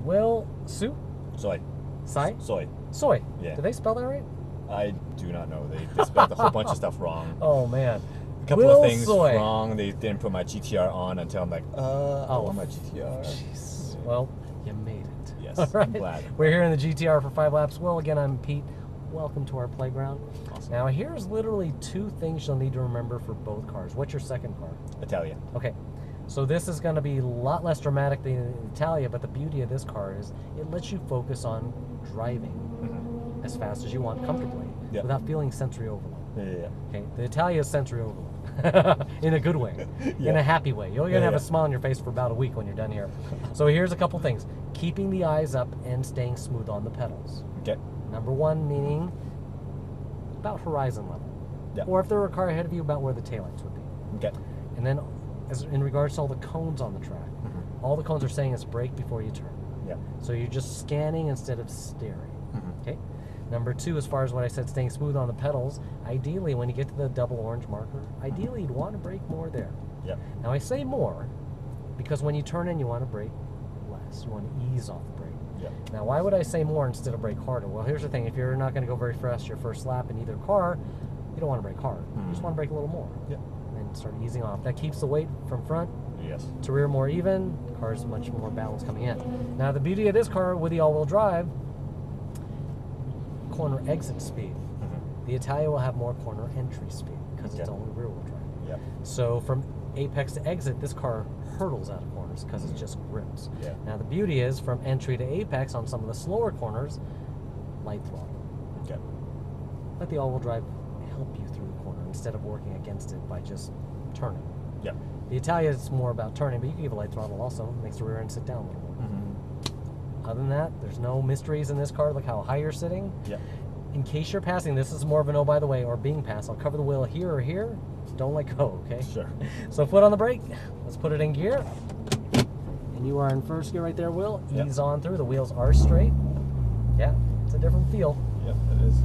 Will, Sue? Soy. Sai? Soy. Soy. Yeah. Did they spell that right? I do not know. They spelled a whole bunch of stuff wrong. Oh, man. A couple Will of things Soy. wrong. They didn't put my GTR on until I'm like, I want my GTR. Jeez. Well, you made it. Yes, All right. I'm glad. We're here in the GTR for 5 laps. Well, again, I'm Pete. Welcome to our playground. Awesome. Now, here's literally 2 things you'll need to remember for both cars. What's your second car? Italia. Okay. So this is going to be a lot less dramatic than Italia, but the beauty of this car is it lets you focus on driving as fast as you want comfortably without feeling sensory overload. Yeah. Okay, the Italia is sensory overload in a good way, in a happy way. You're gonna have a smile on your face for about a week when you're done here. So here's a couple things: keeping the eyes up and staying smooth on the pedals. Okay. Number 1, meaning about horizon level, or if there were a car ahead of you, about where the taillights would be. Okay. And then, as in regards to all the cones on the track, all the cones are saying is brake before you turn. Yeah. So you're just scanning instead of staring. Okay. Number 2, as far as what I said, staying smooth on the pedals, ideally when you get to the double orange marker, ideally you'd want to brake more there. Yeah. Now I say more because when you turn in, you want to brake less. You want to ease off the brake. Yeah. Now why would I say more instead of brake harder? Well, here's the thing. If you're not going to go very fast your first lap in either car, you don't want to brake hard. You just want to brake a little more. Yeah. And start easing off. That keeps the weight from front to rear more even. The car's much more balanced coming in. Now the beauty of this car with the all-wheel drive, corner exit speed. The Italia will have more corner entry speed because it's only rear-wheel drive. Yep. So from apex to exit, this car hurdles out of corners because it just grips. Yeah. Now the beauty is from entry to apex on some of the slower corners, light throttle. Okay. Let the all-wheel drive help you through the corner instead of working against it by just turning. Yeah. The Italia is more about turning, but you can give a light throttle also. Makes the rear end sit down a little more. Other than that, there's no mysteries in this car. Look how high you're sitting. Yeah. In case you're passing, this is more of an oh by the way or being passed. I'll cover the wheel here or here. Don't let go, okay? Sure. So foot on the brake. Let's put it in gear. And you are in first gear right there, Will. Ease on through. The wheels are straight. Yeah, it's a different feel. Yep, it is.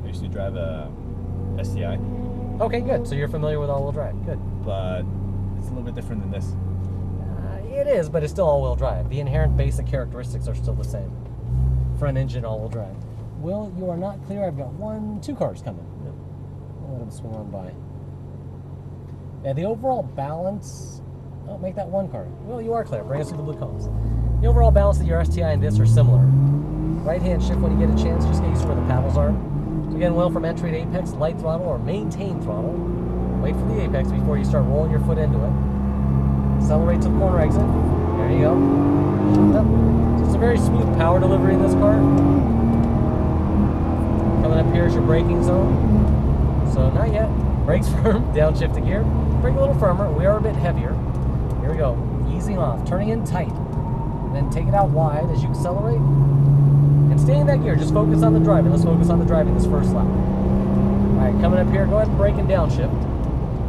I used to drive a STI. Okay, good. So you're familiar with all-wheel drive. Good. But it's a little bit different than this. It is, but it's still all-wheel drive. The inherent basic characteristics are still the same. Front engine, all-wheel drive. Will, you are not clear. I've got 2 cars coming. I'll let them swing on by. Yeah, the overall balance... Oh, make that 1 car. Well, you are clear. Bring us through the blue cones. The overall balance of your STI and this are similar. Right-hand shift when you get a chance. Just get used to where the paddles are. So again, Will, from entry to apex, light throttle or maintain throttle. Wait for the apex before you start rolling your foot into it. Accelerate to the corner exit. There you go. So it's a very smooth power delivery in this car. Coming up here is your braking zone. So not yet. Brakes firm. Downshift to gear. Brake a little firmer. We are a bit heavier. Here we go. Easing off. Turning in tight. And then take it out wide as you accelerate. And stay in that gear. Just focus on the driving. Let's focus on the driving this first lap. Alright, coming up here. Go ahead and brake and downshift.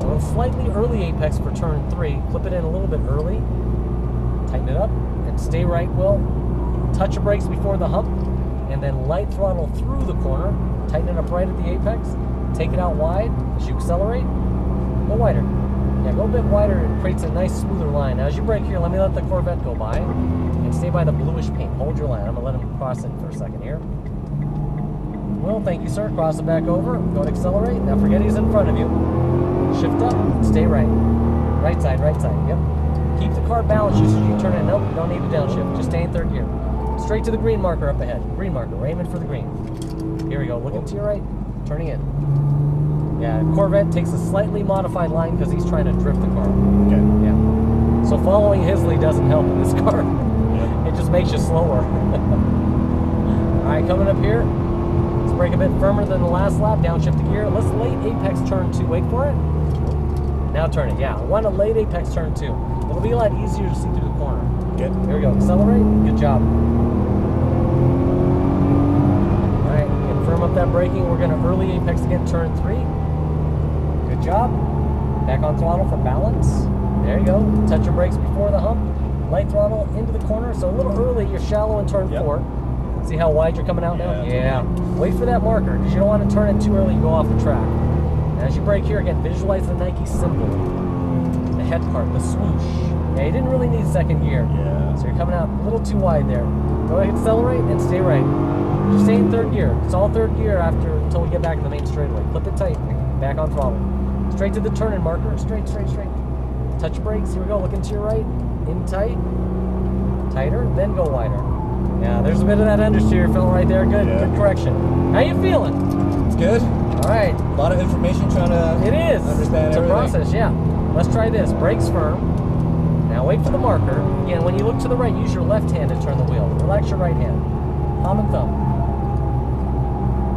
A little slightly early apex for turn 3. Clip it in a little bit early. Tighten it up and stay right, Will. Touch your brakes before the hump and then light throttle through the corner. Tighten it up right at the apex. Take it out wide as you accelerate. Go wider. Yeah, go a bit wider. It creates a nice smoother line. Now as you brake here, let me let the Corvette go by and stay by the bluish paint. Hold your line. I'm going to let him cross it for a second here. Will, thank you, sir. Cross it back over. Go and accelerate. Now forget he's in front of you. Shift up, stay right. Right side, yep. Keep the car balanced just as you turn in. Nope, you don't need to downshift. Just stay in 3rd gear. Straight to the green marker up ahead. Green marker, we're aiming for the green. Here we go, looking to your right, turning in. Yeah, Corvette takes a slightly modified line because he's trying to drift the car. Okay. Yeah. So following his lead doesn't help in this car. It just makes you slower. Alright, coming up here. Let's brake a bit firmer than the last lap. Downshift to gear. Let's late apex turn 2. Wait for it. Now turn it. Yeah, I want a late apex turn 2. It'll be a lot easier to see through the corner. Good. Here we go. Accelerate. Good job. Alright, and firm up that braking. We're going to early apex again, turn 3. Good job. Back on throttle for balance. There you go. Touch your brakes before the hump. Light throttle into the corner. So a little early, you're shallow in turn 4. See how wide you're coming out now? Yeah. Wait for that marker because you don't want to turn it too early and go off the track. As you brake here again, visualize the Nike symbol, the head part, the swoosh. Yeah, you didn't really need second gear. Yeah. So you're coming out a little too wide there. Go ahead, accelerate, and stay right. Just stay in third gear. It's all third gear until we get back to the main straightaway. Clip it tight. Back on throttle. Straight to the turn-in marker. Straight, straight, straight. Touch brakes. Here we go. Looking to your right. In tight. Tighter. Then go wider. Yeah, there's a bit of that understeer fell right there. Good. Yeah. Good correction. How you feeling? It's good. All right. A lot of information trying to It is. understand It's a everything. process, yeah. Let's try this. Brakes firm. Now wait for the marker. Again, when you look to the right, use your left hand to turn the wheel. Relax your right hand. Palm and thumb.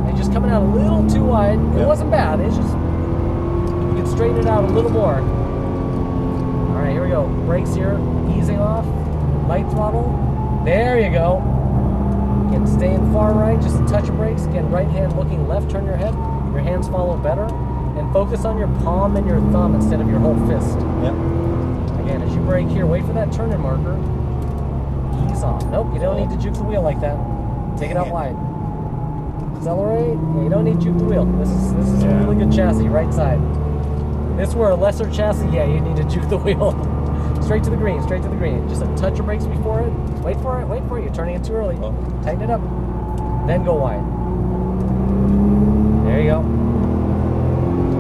And just coming out a little too wide. It Yep. wasn't bad. It's just you can straighten it out a little more. All right, here we go. Brakes here. Easing off. Light throttle. There you go. Again, stay in far right. Just a touch of brakes. Again, right hand looking left. Turn your head. Your hands follow better. And focus on your palm and your thumb instead of your whole fist. Yep. Again, as you brake here, wait for that turn-in marker. Ease off. Nope, you don't need to juke the wheel like that. Take it out wide. Accelerate. Yeah, you don't need to juke the wheel. This is a really good chassis, right side. If this were a lesser chassis, yeah, you need to juke the wheel. Straight to the green, straight to the green. Just a touch of brakes before it. Wait for it, wait for it. You're turning it too early. Oh. Tighten it up. Then go wide. There you go.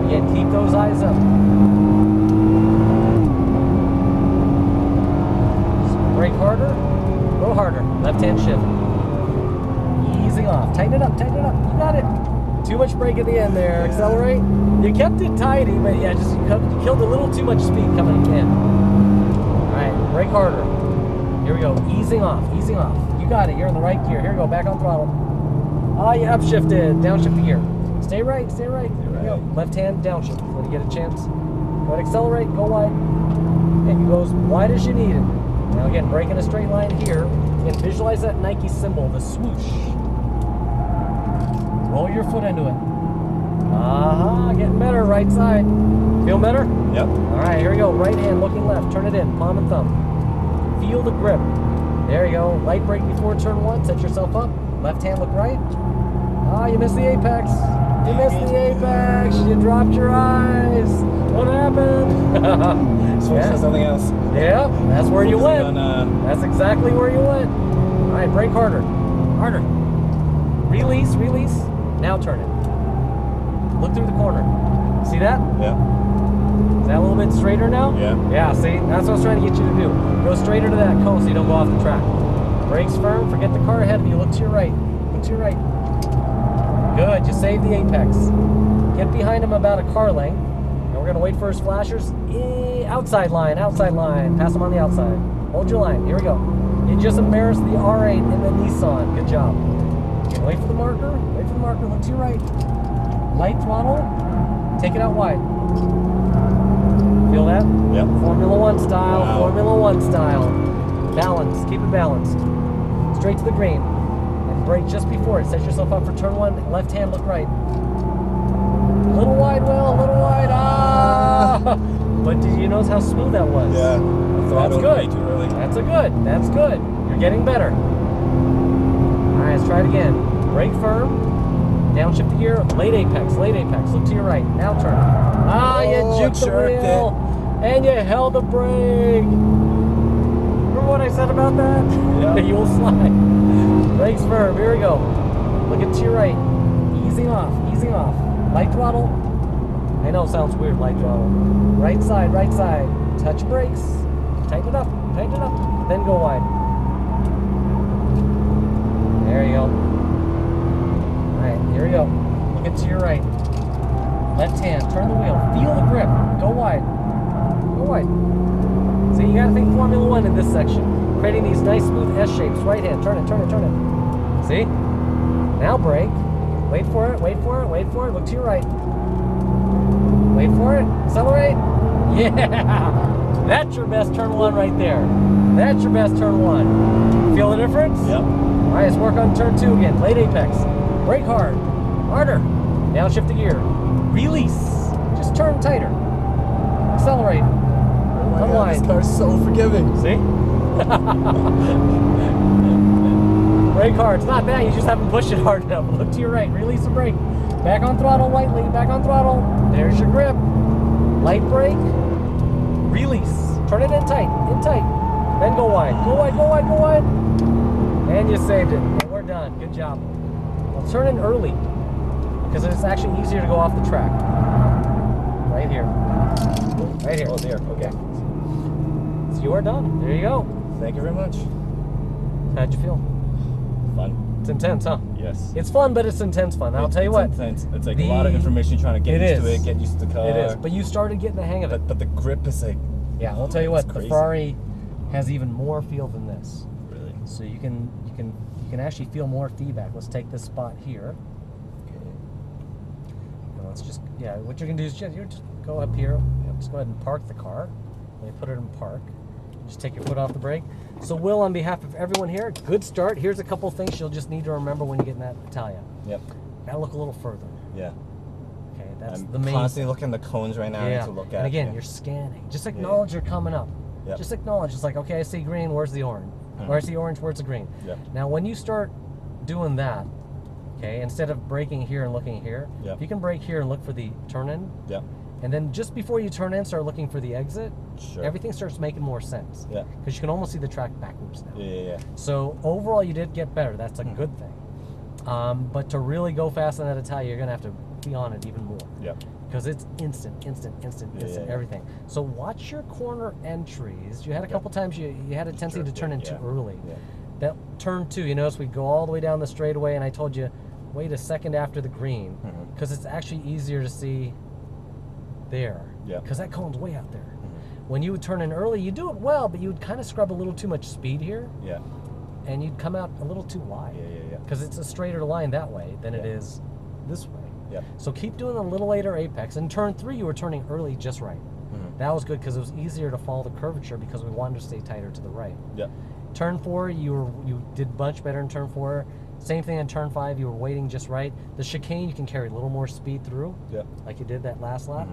Again, keep those eyes up. Brake harder, go harder. Left hand shift. Easing off. Tighten it up, tighten it up. You got it. Too much brake at the end there. Accelerate. You kept it tidy, but yeah, just you killed a little too much speed coming in. Alright, brake harder. Here we go. Easing off, easing off. You got it. You're in the right gear. Here we go. Back on throttle. Ah, you upshifted. Downshift the gear. Stay right, stay right. There we go. Left hand downshift when you get a chance. Go ahead, accelerate, go wide. And you go as wide as you need it. Now again, brake in a straight line here. And visualize that Nike symbol, the swoosh. Roll your foot into it. Aha, getting better, right side. Feel better? Yep. All right, here we go. Right hand looking left. Turn it in, palm and thumb. Feel the grip. There you go. Light brake before turn one. Set yourself up. Left hand look right. Ah, you missed the apex. You missed the apex. You dropped your eyes. What happened? Switch to something else. Yeah, that's where you went. On, That's exactly where you went. All right, brake harder. Harder. Release, release. Now turn it. Look through the corner. See that? yeah. Is that a little bit straighter now? Yeah. Yeah, see? That's what I was trying to get you to do. Go straighter to that cone so you don't go off the track. Brakes firm. Forget the car ahead of you. Look to your right. Look to your right. Good. You saved the apex. Get behind him about a car length. And we're going to wait for his flashers. Outside line. Outside line. Pass him on the outside. Hold your line. Here we go. You just embarrassed the R8 in the Nissan. Good job. Okay, wait for the marker. Wait for the marker. Look to your right. Light throttle. Take it out wide. Feel that? Yep. Formula One style. Wow. Formula One style. Balance. Keep it balanced. Straight to the green. And brake just before it. Set yourself up for turn one. Left hand, look right. A little wide, Will. A little wide. Ah! But did you notice how smooth that was? Yeah. That's good. Way too early. That's a good. That's good. You're getting better. All right, let's try it again. Brake firm. Downshift the gear. Late apex. Late apex. Look to your right. Now turn. Ah, you juked the jerked wheel. And you held the brake. Remember what I said about that? Yeah. You will slide. Brakes firm. Here we go. Look it to your right. Easing off. Easing off. Light throttle. I know it sounds weird, light throttle. Right side, right side. Touch brakes. Tighten it up. Tighten it up. Then go wide. There you go. Alright, here we go. Look it to your right. Left hand. Turn the wheel. Feel the grip. Go wide. Go wide. See, you gotta think Formula One in this section. Creating these nice smooth S shapes. Right hand. Turn it, turn it, turn it. See? Now brake. Wait for it, wait for it, wait for it. Look to your right. Wait for it. Accelerate. Yeah! That's your best turn one right there. That's your best turn one. Feel the difference? Yep. All right, let's work on turn two again. Late apex. Brake hard. Harder. Downshift the gear. Release. Just turn tighter. Accelerate. Oh my God, Unwind. this car's so forgiving. See? Brake hard. It's not bad. You just haven't pushed it hard enough. Look to your right. Release the brake. Back on throttle lightly. Back on throttle. There's your grip. Light brake. Release. Turn it in tight, Then go wide. Go wide, go wide, go wide. And you saved it. And we're done. Good job. Well, turn in early because it's actually easier to go off the track. Right here. Right here. Oh, there. Okay. So you are done. There you go. Thank you very much. How'd you feel? Fun. It's intense, huh? Yes. It's fun, but it's intense fun. I'll tell you what. Intense. It's like a lot of information trying to get used to it, get used to the car. It is. But you started getting the hang of it. But the grip is like. Yeah, I'll tell you what. The crazy. Ferrari has even more feel than this. Really? So you can actually feel more feedback. Let's take this spot here. Okay. And let's just what you're gonna do is just go up here. Just go ahead and park the car. Let me put it in park. Just take your foot off the brake. So Will, on behalf of everyone here, good start. Here's a couple things you'll just need to remember when you get in that Italia. Yep. Gotta look a little further. Yeah. Okay, that's I'm the main. constantly looking at the cones right now to look at. And again, yeah. you're scanning. Just acknowledge you're coming up. Yep. Just acknowledge. It's like, okay, I see green. Where's the orange? Or I see orange. Where's the green? Yep. Now, when you start doing that, okay, instead of braking here and looking here, yep. you can brake here and look for the turn in. Yep. And then just before you turn in, start looking for the exit. Sure. Everything starts making more sense. Yeah. Because you can almost see the track backwards now. Yeah. So overall, you did get better. That's a good thing. But to really go fast on that Italia, you're gonna have to be on it even more. Yep. Because it's instant, everything. So watch your corner entries. You had a couple times you had a tendency to turn in too early. Yeah. That turn two, you notice we go all the way down the straightaway, and I told you, wait a second after the green, because it's actually easier to see there. Yeah. Because that cone's way out there. When you would turn in early, you do it well, but you would kind of scrub a little too much speed here. Yeah. And you'd come out a little too wide. Yeah. Because it's a straighter line that way than it is this way. Yeah. So keep doing a little later apex. And turn 3, you were turning early just right. That was good because it was easier to follow the curvature because we wanted to stay tighter to the right. Yeah. Turn 4, you did much better in turn 4. Same thing in turn 5, you were waiting just right. The chicane, you can carry a little more speed through, like you did that last lap.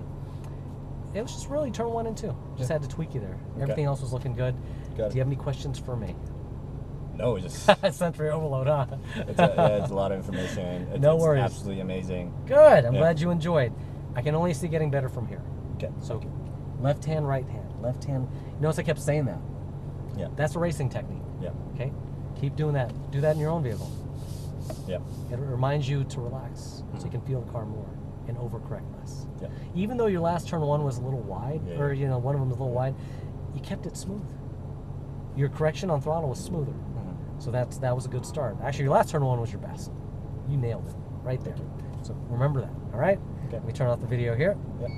It was just really turn 1 and 2. Just had to tweak you there. Everything else was looking good. Got it. Do you have any questions for me? No, just Sensory overload, huh? it's a lot of information. It's worries. Absolutely amazing. Good. I'm glad you enjoyed. I can only see getting better from here. Okay. So, left hand, right hand, left hand. You notice I kept saying that. Yeah. That's a racing technique. Yeah. Okay. Keep doing that. Do that in your own vehicle. Yeah. It reminds you to relax, so you can feel the car more and overcorrect less. Yeah. Even though your last turn 1 was a little wide, or one of them was a little wide, you kept it smooth. Your correction on throttle was smoother. So that was a good start. Actually, your last turn 1 was your best. You nailed it right there. So remember that, all right? Okay. Let me turn off the video here. Yep.